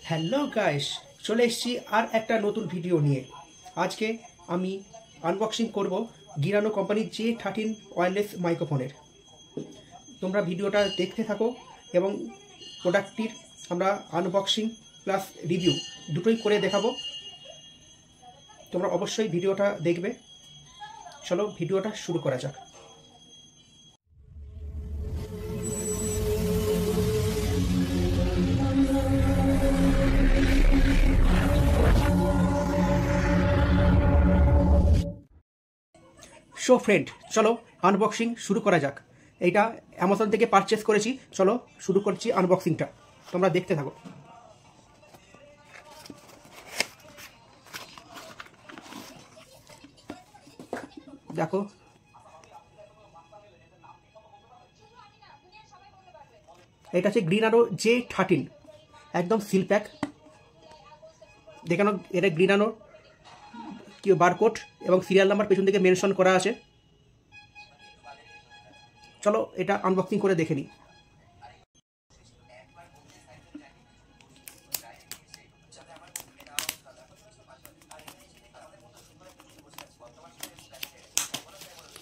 Hello guys, চলে এসেছি আর একটা নতুন ভিডিও নিয়ে। আজকে আমি আনবক্সিং করব গিরানো কোম্পানির J13 ওয়্যারলেস মাইক্রোফোনের। তোমরা ভিডিওটা দেখতে থাকো এবং প্রোডাক্টটির আমরা আনবক্সিং প্লাস রিভিউ দুটোই করে দেখাবো। তোমরা অবশ্যই ভিডিওটা দেখবে। চলো ভিডিওটা শুরু করা যাক। সো ফ্রেন্ড, চলো আনবক্সিং শুরু করা যাক। এইটা অ্যামাজন থেকে পারচেস করেছি। চলো শুরু করছি আনবক্সিংটা, তোমরা দেখতে থাকো। দেখো, এটা হচ্ছে গ্রিনানো J13, একদম সিল প্যাক। দেখানো এটা গ্রিনানো কি বারকোড এবং সিরিয়াল নাম্বার পেছন থেকে মেনশন করা আছে। চলো এটা আনবক্সিং করে দেখে নিই।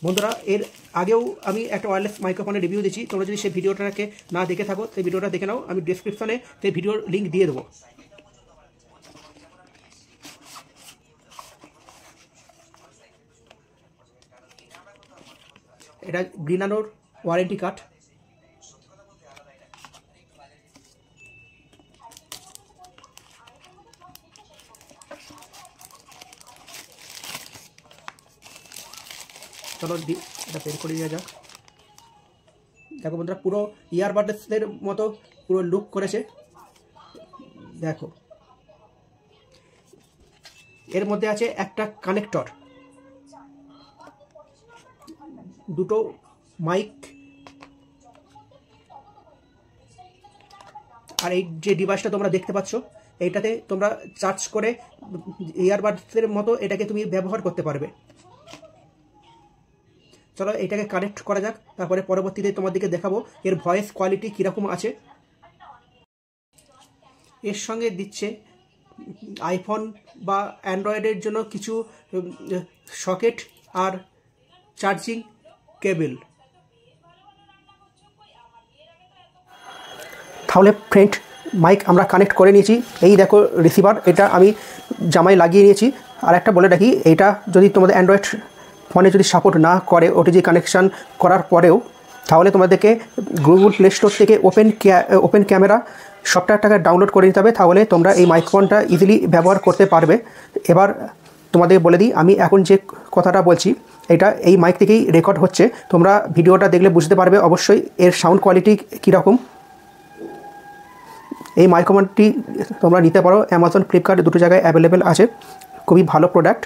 বন্ধুরা, এর আগেও আমি একটা ওয়্যারলেস মাইক্রোফোনের রিভিউ দিয়েছি। তোমরা যদি সেই ভিডিওটাকে না দেখে থাকো সেই ভিডিওটা দেখে নাও। আমি ডেসক্রিপশনে সেই ভিডিওর লিঙ্ক দিয়ে দেবো। এটা গ্রিনানোর ওয়ারেন্টি কার্ড। চলো এটা বের করে দেওয়া যাক। দেখো বন্ধুরা, পুরো ইয়ারবাডসের মতো পুরো লুক করেছে। দেখো, এর মধ্যে আছে একটা কানেক্টর, দুটো মাইক, আর এই যে ডিভাইসটা তোমরা দেখতে পাচ্ছ, এইটাতে তোমরা চার্জ করে ইয়ারবাডসের মতো এটাকে তুমি ব্যবহার করতে পারবে। চলো এটাকে কানেক্ট করা যাক, তারপরে পরবর্তীতে তোমাদেরকে দেখাবো এর ভয়েস কোয়ালিটি কীরকম আছে। এর সঙ্গে দিচ্ছে আইফোন বা অ্যান্ড্রয়েডের জন্য কিছু সকেট আর চার্জিং কেবল। তাহলে ফ্রেন্ড, মাইক আমরা কানেক্ট করে নিয়েছি। এই দেখো রিসিভার, এটা আমি জামায় লাগিয়ে নিয়েছি। আর একটা বলে রাখি, এইটা যদি তোমাদের অ্যান্ড্রয়েড ফোনে যদি সাপোর্ট না করে ওটিজি কানেকশান করার পরেও, তাহলে তোমাদেরকে গুগল প্লে স্টোর থেকে ওপেন ক্যামেরা সফটওয়্যারটাকে ডাউনলোড করে নিতে হবে। তাহলে তোমরা এই মাইক্রোফোনটা ইজিলি ব্যবহার করতে পারবে। এবার তোমাদের বলে দিই, আমি এখন যে কথাটা বলছি এটা এই মাইক থেকেই রেকর্ড হচ্ছে। তোমরা ভিডিওটা দেখলে বুঝতে পারবে অবশ্যই এর সাউন্ড কোয়ালিটি কীরকম। এই মাইক্রোফোনটি তোমরা নিতে পারো, অ্যামাজন, ফ্লিপকার্ট দুটো জায়গায় অ্যাভেলেবেল আছে। খুবই ভালো প্রোডাক্ট।